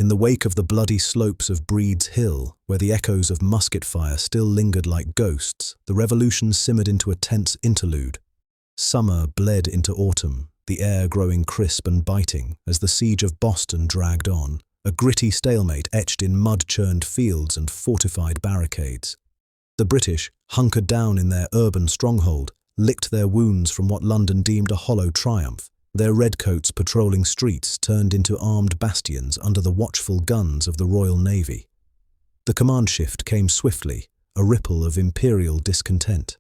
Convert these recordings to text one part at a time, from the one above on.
In the wake of the bloody slopes of Breed's Hill, where the echoes of musket fire still lingered like ghosts, the revolution simmered into a tense interlude. Summer bled into autumn, the air growing crisp and biting as the siege of Boston dragged on, a gritty stalemate etched in mud-churned fields and fortified barricades. The British, hunkered down in their urban stronghold, licked their wounds from what London deemed a hollow triumph. Their redcoats patrolling streets turned into armed bastions under the watchful guns of the Royal Navy. The command shift came swiftly, a ripple of imperial discontent.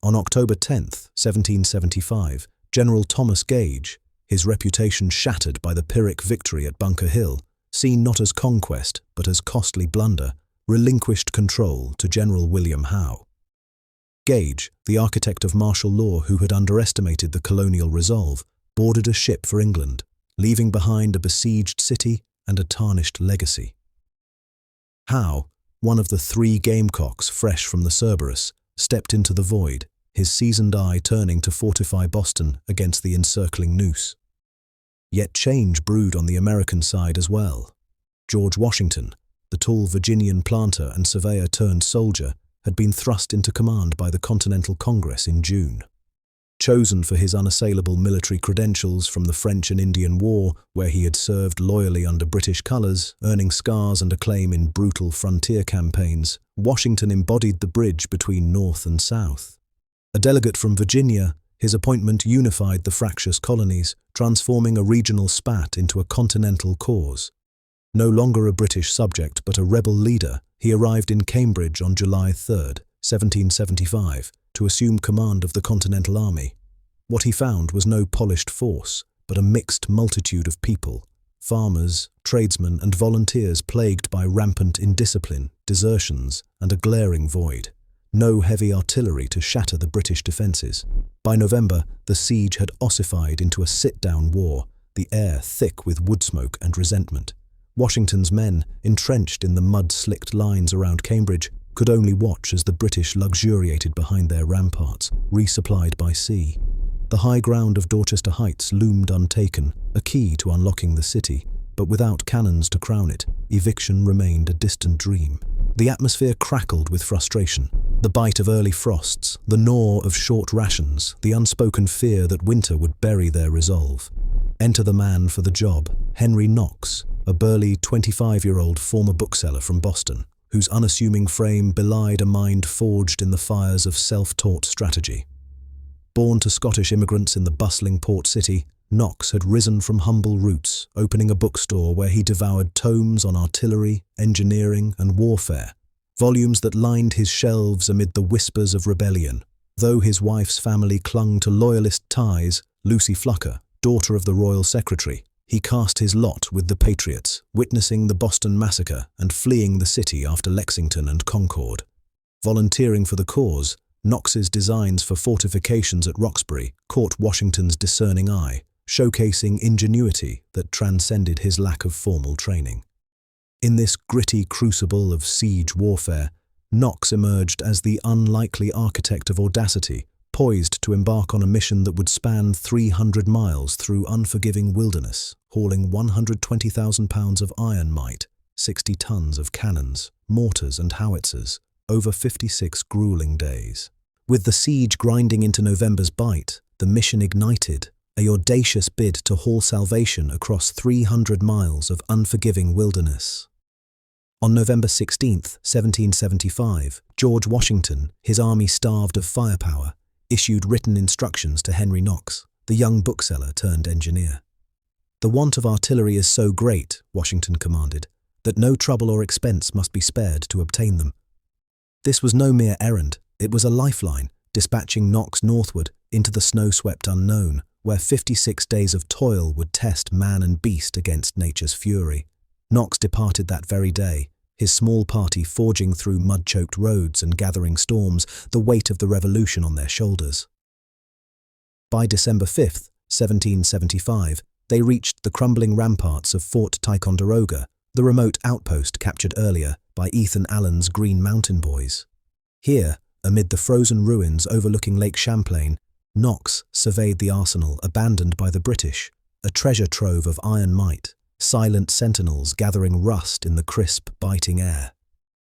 On October 10, 1775, General Thomas Gage, his reputation shattered by the Pyrrhic victory at Bunker Hill, seen not as conquest but as costly blunder, relinquished control to General William Howe. Gage, the architect of martial law who had underestimated the colonial resolve, boarded a ship for England, leaving behind a besieged city and a tarnished legacy. Howe, one of the 3 gamecocks fresh from the Cerberus, stepped into the void, his seasoned eye turning to fortify Boston against the encircling noose. Yet change brewed on the American side as well. George Washington, the tall Virginian planter and surveyor turned soldier, had been thrust into command by the Continental Congress in June. Chosen for his unassailable military credentials from the French and Indian War, where he had served loyally under British colours, earning scars and acclaim in brutal frontier campaigns, Washington embodied the bridge between North and South. A delegate from Virginia, his appointment unified the fractious colonies, transforming a regional spat into a continental cause. No longer a British subject but a rebel leader, he arrived in Cambridge on July 3, 1775, to assume command of the Continental Army. What he found was no polished force, but a mixed multitude of people, farmers, tradesmen and volunteers plagued by rampant indiscipline, desertions and a glaring void. No heavy artillery to shatter the British defences. By November, the siege had ossified into a sit-down war, the air thick with wood smoke and resentment. Washington's men, entrenched in the mud-slicked lines around Cambridge, could only watch as the British luxuriated behind their ramparts, resupplied by sea. The high ground of Dorchester Heights loomed untaken, a key to unlocking the city, but without cannons to crown it, eviction remained a distant dream. The atmosphere crackled with frustration. The bite of early frosts, the gnaw of short rations, the unspoken fear that winter would bury their resolve. Enter the man for the job, Henry Knox, a burly 25-year-old former bookseller from Boston, whose unassuming frame belied a mind forged in the fires of self-taught strategy. Born to Scottish immigrants in the bustling port city, Knox had risen from humble roots, opening a bookstore where he devoured tomes on artillery, engineering and warfare, volumes that lined his shelves amid the whispers of rebellion. Though his wife's family clung to loyalist ties, Lucy Flucker, daughter of the royal secretary, he cast his lot with the Patriots, witnessing the Boston Massacre and fleeing the city after Lexington and Concord. Volunteering for the cause, Knox's designs for fortifications at Roxbury caught Washington's discerning eye, showcasing ingenuity that transcended his lack of formal training. In this gritty crucible of siege warfare, Knox emerged as the unlikely architect of audacity, poised to embark on a mission that would span 300 miles through unforgiving wilderness, hauling 120,000 pounds of iron might, 60 tons of cannons, mortars and howitzers, over 56 grueling days. With the siege grinding into November's bite, the mission ignited, an audacious bid to haul salvation across 300 miles of unforgiving wilderness. On November 16, 1775, George Washington, his army starved of firepower, issued written instructions to Henry Knox, the young bookseller turned engineer. "The want of artillery is so great," Washington commanded, "that no trouble or expense must be spared to obtain them." This was no mere errand, it was a lifeline, dispatching Knox northward into the snow-swept unknown, where 56 days of toil would test man and beast against nature's fury. Knox departed that very day, his small party forging through mud-choked roads and gathering storms, the weight of the revolution on their shoulders. By December 5, 1775, they reached the crumbling ramparts of Fort Ticonderoga, the remote outpost captured earlier by Ethan Allen's Green Mountain Boys. Here, amid the frozen ruins overlooking Lake Champlain, Knox surveyed the arsenal abandoned by the British, a treasure trove of iron might, silent sentinels gathering rust in the crisp, biting air.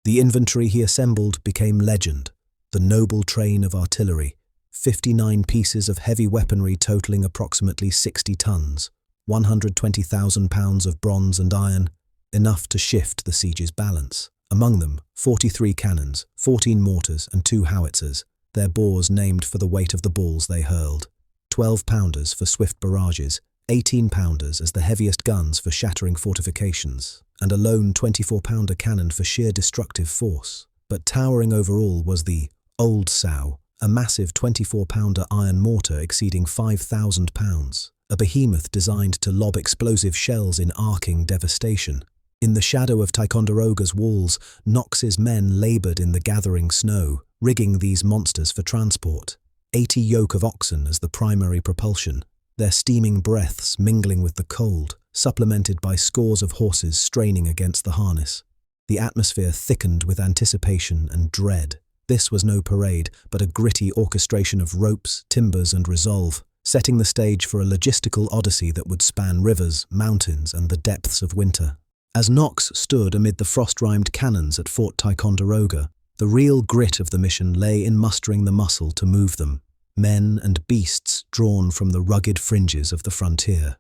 The inventory he assembled became legend, the noble train of artillery, 59 pieces of heavy weaponry totaling approximately 60 tons, 120,000 pounds of bronze and iron, enough to shift the siege's balance. Among them, 43 cannons, 14 mortars and 2 howitzers, their bores named for the weight of the balls they hurled, 12-pounders for swift barrages, 18-pounders as the heaviest guns for shattering fortifications, and a lone 24-pounder cannon for sheer destructive force. But towering over all was the Old Sow, a massive 24-pounder iron mortar exceeding 5,000 pounds, a behemoth designed to lob explosive shells in arcing devastation. In the shadow of Ticonderoga's walls, Knox's men laboured in the gathering snow, rigging these monsters for transport. 80 yoke of oxen as the primary propulsion, their steaming breaths mingling with the cold, supplemented by scores of horses straining against the harness. The atmosphere thickened with anticipation and dread. This was no parade, but a gritty orchestration of ropes, timbers and resolve, setting the stage for a logistical odyssey that would span rivers, mountains and the depths of winter. As Knox stood amid the frost-rimed cannons at Fort Ticonderoga, the real grit of the mission lay in mustering the muscle to move them, men and beasts drawn from the rugged fringes of the frontier.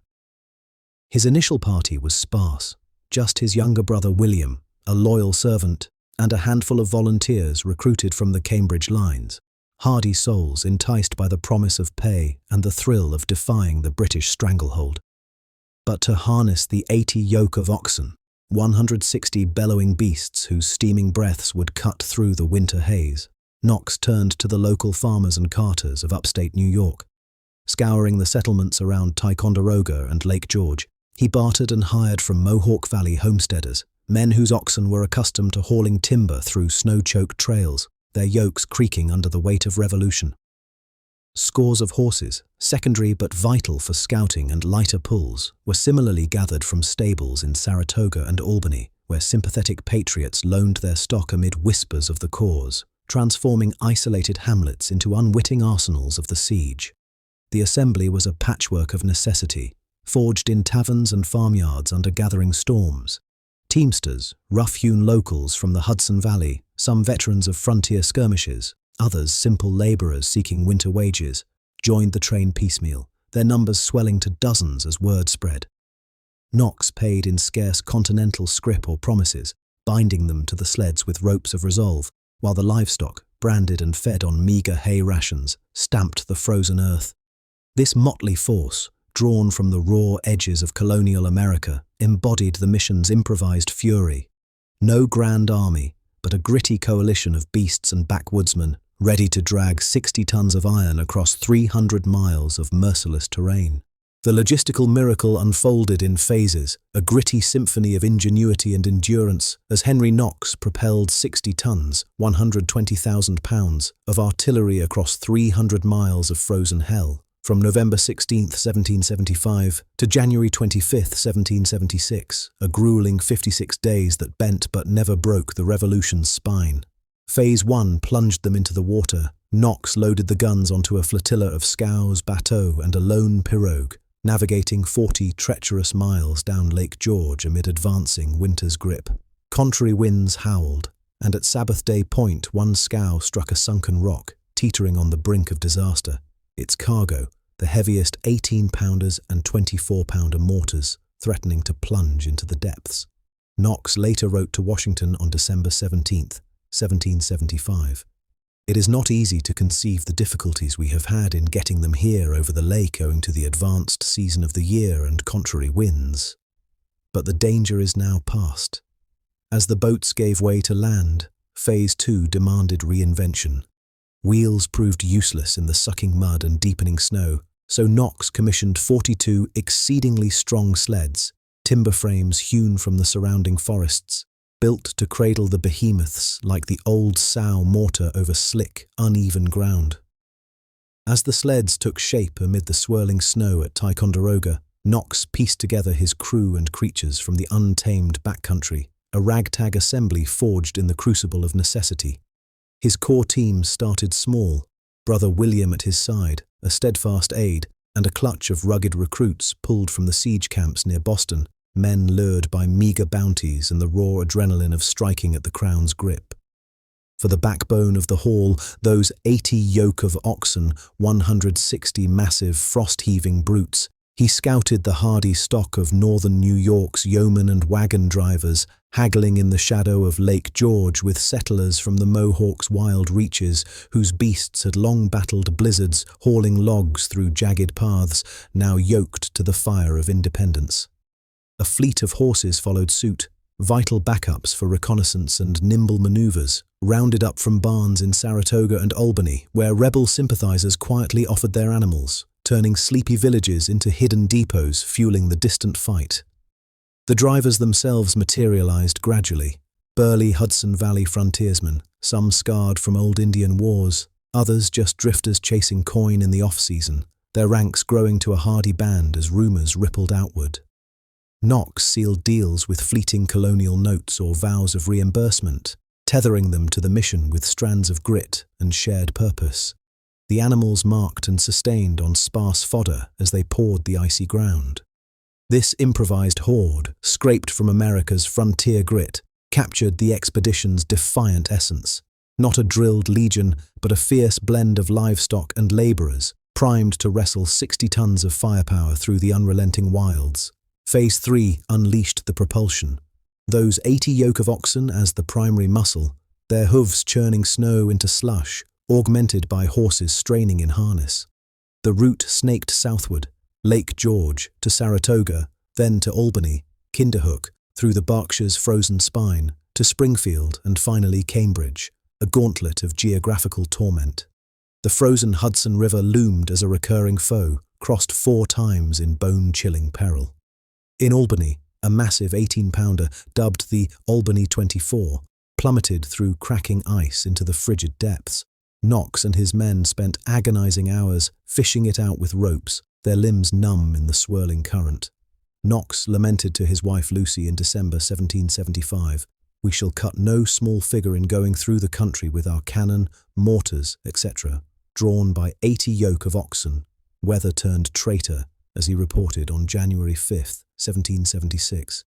His initial party was sparse, just his younger brother William, a loyal servant, and a handful of volunteers recruited from the Cambridge lines, hardy souls enticed by the promise of pay and the thrill of defying the British stranglehold. But to harness the 80 yoke of oxen, 160 bellowing beasts whose steaming breaths would cut through the winter haze, Knox turned to the local farmers and carters of upstate New York. Scouring the settlements around Ticonderoga and Lake George, he bartered and hired from Mohawk Valley homesteaders, men whose oxen were accustomed to hauling timber through snow-choked trails, their yokes creaking under the weight of revolution. Scores of horses, secondary but vital for scouting and lighter pulls, were similarly gathered from stables in Saratoga and Albany, where sympathetic patriots loaned their stock amid whispers of the cause, transforming isolated hamlets into unwitting arsenals of the siege. The assembly was a patchwork of necessity, forged in taverns and farmyards under gathering storms. Teamsters, rough-hewn locals from the Hudson Valley, some veterans of frontier skirmishes, others simple labourers seeking winter wages, joined the train piecemeal, their numbers swelling to dozens as word spread. Knox paid in scarce Continental scrip or promises, binding them to the sleds with ropes of resolve, while the livestock, branded and fed on meagre hay rations, stamped the frozen earth. This motley force, drawn from the raw edges of colonial America, embodied the mission's improvised fury. No grand army, but a gritty coalition of beasts and backwoodsmen, ready to drag 60 tons of iron across 300 miles of merciless terrain. The logistical miracle unfolded in phases, a gritty symphony of ingenuity and endurance, as Henry Knox propelled 60 tons, 120,000 pounds, of artillery across 300 miles of frozen hell, from November 16, 1775, to January 25, 1776, a grueling 56 days that bent but never broke the Revolution's spine. Phase 1 plunged them into the water. Knox loaded the guns onto a flotilla of scows, bateaux, and a lone pirogue, navigating 40 treacherous miles down Lake George amid advancing winter's grip. Contrary winds howled, and at Sabbath Day Point one scow struck a sunken rock, teetering on the brink of disaster. Its cargo, the heaviest 18-pounders and 24-pounder mortars, threatening to plunge into the depths. Knox later wrote to Washington on December 17, 1775. It is not easy to conceive the difficulties we have had in getting them here over the lake owing to the advanced season of the year and contrary winds. But the danger is now past. As the boats gave way to land, Phase 2 demanded reinvention. Wheels proved useless in the sucking mud and deepening snow, so Knox commissioned 42 exceedingly strong sleds, timber frames hewn from the surrounding forests, built to cradle the behemoths like the Old Sow mortar over slick, uneven ground. As the sleds took shape amid the swirling snow at Ticonderoga, Knox pieced together his crew and creatures from the untamed backcountry, a ragtag assembly forged in the crucible of necessity. His core team started small, brother William at his side, a steadfast aide, and a clutch of rugged recruits pulled from the siege camps near Boston, men lured by meager bounties and the raw adrenaline of striking at the crown's grip. For the backbone of the haul, those 80 yoke of oxen, 160 massive frost-heaving brutes, he scouted the hardy stock of northern New York's yeomen and wagon drivers, haggling in the shadow of Lake George with settlers from the Mohawk's wild reaches, whose beasts had long battled blizzards, hauling logs through jagged paths, now yoked to the fire of independence. A fleet of horses followed suit, vital backups for reconnaissance and nimble maneuvers, rounded up from barns in Saratoga and Albany, where rebel sympathizers quietly offered their animals, turning sleepy villages into hidden depots fueling the distant fight. The drivers themselves materialized gradually, burly Hudson Valley frontiersmen, some scarred from old Indian wars, others just drifters chasing coin in the off-season, their ranks growing to a hardy band as rumors rippled outward. Knox sealed deals with fleeting colonial notes or vows of reimbursement, tethering them to the mission with strands of grit and shared purpose. The animals marked and sustained on sparse fodder as they pawed the icy ground. This improvised horde, scraped from America's frontier grit, captured the expedition's defiant essence. Not a drilled legion, but a fierce blend of livestock and laborers, primed to wrestle 60 tons of firepower through the unrelenting wilds. Phase 3 unleashed the propulsion. Those 80 yoke of oxen as the primary muscle, their hooves churning snow into slush, augmented by horses straining in harness. The route snaked southward, Lake George to Saratoga, then to Albany, Kinderhook, through the Berkshires' frozen spine, to Springfield and finally Cambridge, a gauntlet of geographical torment. The frozen Hudson River loomed as a recurring foe, crossed 4 times in bone-chilling peril. In Albany, a massive 18-pounder, dubbed the Albany 24, plummeted through cracking ice into the frigid depths. Knox and his men spent agonizing hours fishing it out with ropes, their limbs numb in the swirling current. Knox lamented to his wife Lucy in December 1775, "We shall cut no small figure in going through the country with our cannon, mortars, etc., drawn by 80 yoke of oxen, weather turned traitor," as he reported on January 5, 1776.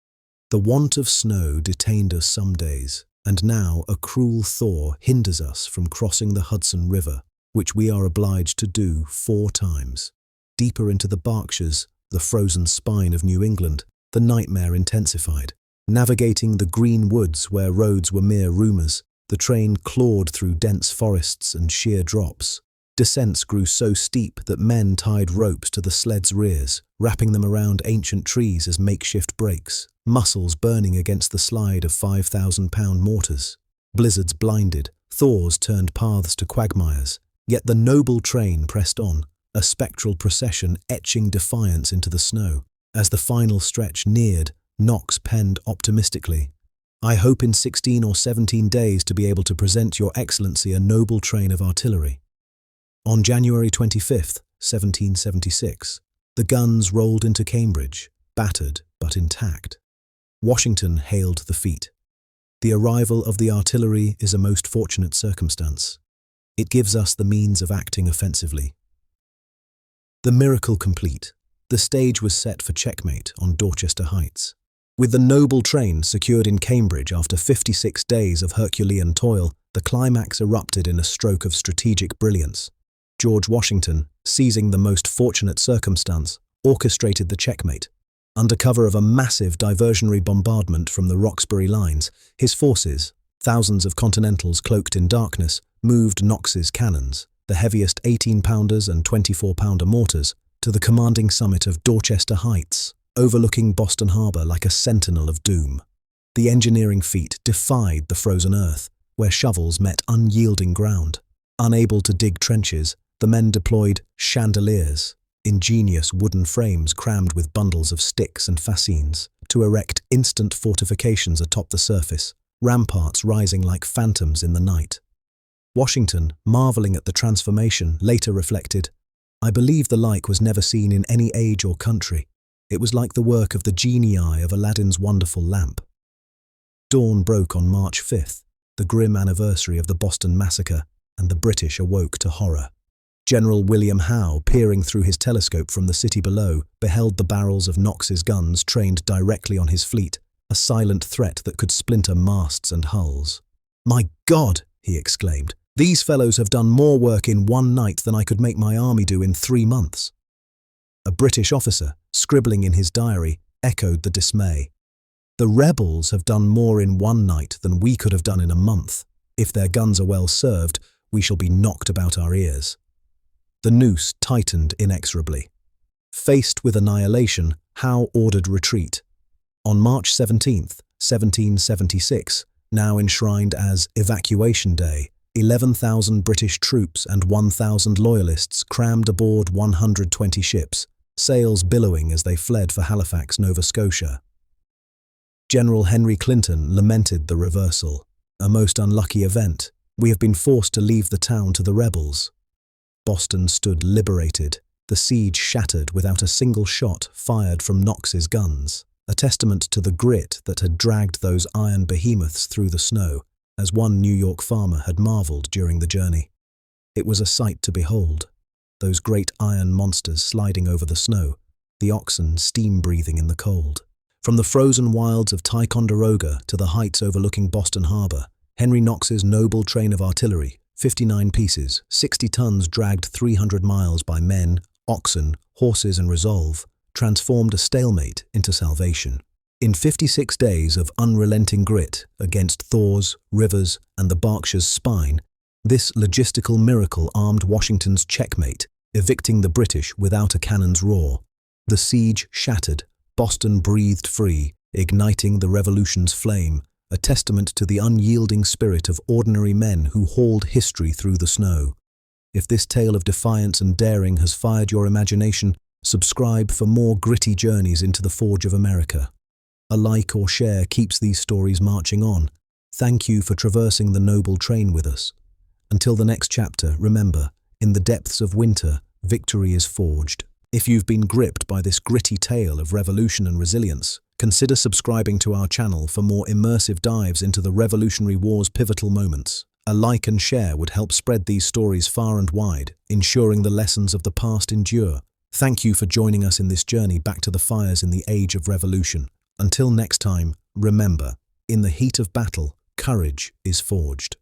The want of snow detained us some days, and now a cruel thaw hinders us from crossing the Hudson River, which we are obliged to do 4 times. Deeper into the Berkshires, the frozen spine of New England, the nightmare intensified. Navigating the green woods where roads were mere rumors, the train clawed through dense forests and sheer drops. Descents grew so steep that men tied ropes to the sled's rears, wrapping them around ancient trees as makeshift brakes, muscles burning against the slide of 5,000-pound mortars. Blizzards blinded, thaws turned paths to quagmires, yet the noble train pressed on, a spectral procession etching defiance into the snow. As the final stretch neared, Knox penned optimistically, "I hope in 16 or 17 days to be able to present Your Excellency a noble train of artillery." On January 25, 1776, the guns rolled into Cambridge, battered but intact. Washington hailed the feat. The arrival of the artillery is a most fortunate circumstance. It gives us the means of acting offensively. The miracle complete, the stage was set for Checkmate on Dorchester Heights. With the noble train secured in Cambridge after 56 days of Herculean toil, the climax erupted in a stroke of strategic brilliance. George Washington, seizing the most fortunate circumstance, orchestrated the checkmate. Under cover of a massive diversionary bombardment from the Roxbury lines, his forces, thousands of Continentals cloaked in darkness, moved Knox's cannons, the heaviest 18-pounders and 24-pounder mortars, to the commanding summit of Dorchester Heights, overlooking Boston Harbor like a sentinel of doom. The engineering feat defied the frozen earth, where shovels met unyielding ground. Unable to dig trenches, the men deployed chandeliers, ingenious wooden frames crammed with bundles of sticks and fascines, to erect instant fortifications atop the surface, ramparts rising like phantoms in the night. Washington, marveling at the transformation, later reflected, "I believe the like was never seen in any age or country. It was like the work of the genii of Aladdin's wonderful lamp." Dawn broke on March 5th, the grim anniversary of the Boston Massacre, and the British awoke to horror. General William Howe, peering through his telescope from the city below, beheld the barrels of Knox's guns trained directly on his fleet, a silent threat that could splinter masts and hulls. "My God!" he exclaimed. "These fellows have done more work in one night than I could make my army do in 3 months." A British officer, scribbling in his diary, echoed the dismay. "The rebels have done more in one night than we could have done in a month. If their guns are well served, we shall be knocked about our ears." The noose tightened inexorably. Faced with annihilation, Howe ordered retreat. On March 17, 1776, now enshrined as Evacuation Day, 11,000 British troops and 1,000 loyalists crammed aboard 120 ships, sails billowing as they fled for Halifax, Nova Scotia. General Henry Clinton lamented the reversal. "A most unlucky event. We have been forced to leave the town to the rebels." Boston stood liberated, the siege shattered without a single shot fired from Knox's guns, a testament to the grit that had dragged those iron behemoths through the snow, as one New York farmer had marveled during the journey. It was a sight to behold, those great iron monsters sliding over the snow, the oxen steam-breathing in the cold. From the frozen wilds of Ticonderoga to the heights overlooking Boston Harbor, Henry Knox's noble train of artillery, 59 pieces, 60 tons dragged 300 miles by men, oxen, horses and resolve, transformed a stalemate into salvation. In 56 days of unrelenting grit against thaws, rivers and the Berkshires' spine, this logistical miracle armed Washington's Checkmate, evicting the British without a cannon's roar. The siege shattered, Boston breathed free, igniting the revolution's flame, a testament to the unyielding spirit of ordinary men who hauled history through the snow. If this tale of defiance and daring has fired your imagination, subscribe for more gritty journeys into the forge of America. A like or share keeps these stories marching on. Thank you for traversing the noble train with us. Until the next chapter, remember, in the depths of winter, victory is forged. If you've been gripped by this gritty tale of revolution and resilience, consider subscribing to our channel for more immersive dives into the Revolutionary War's pivotal moments. A like and share would help spread these stories far and wide, ensuring the lessons of the past endure. Thank you for joining us in this journey back to the fires in the age of revolution. Until next time, remember, in the heat of battle, courage is forged.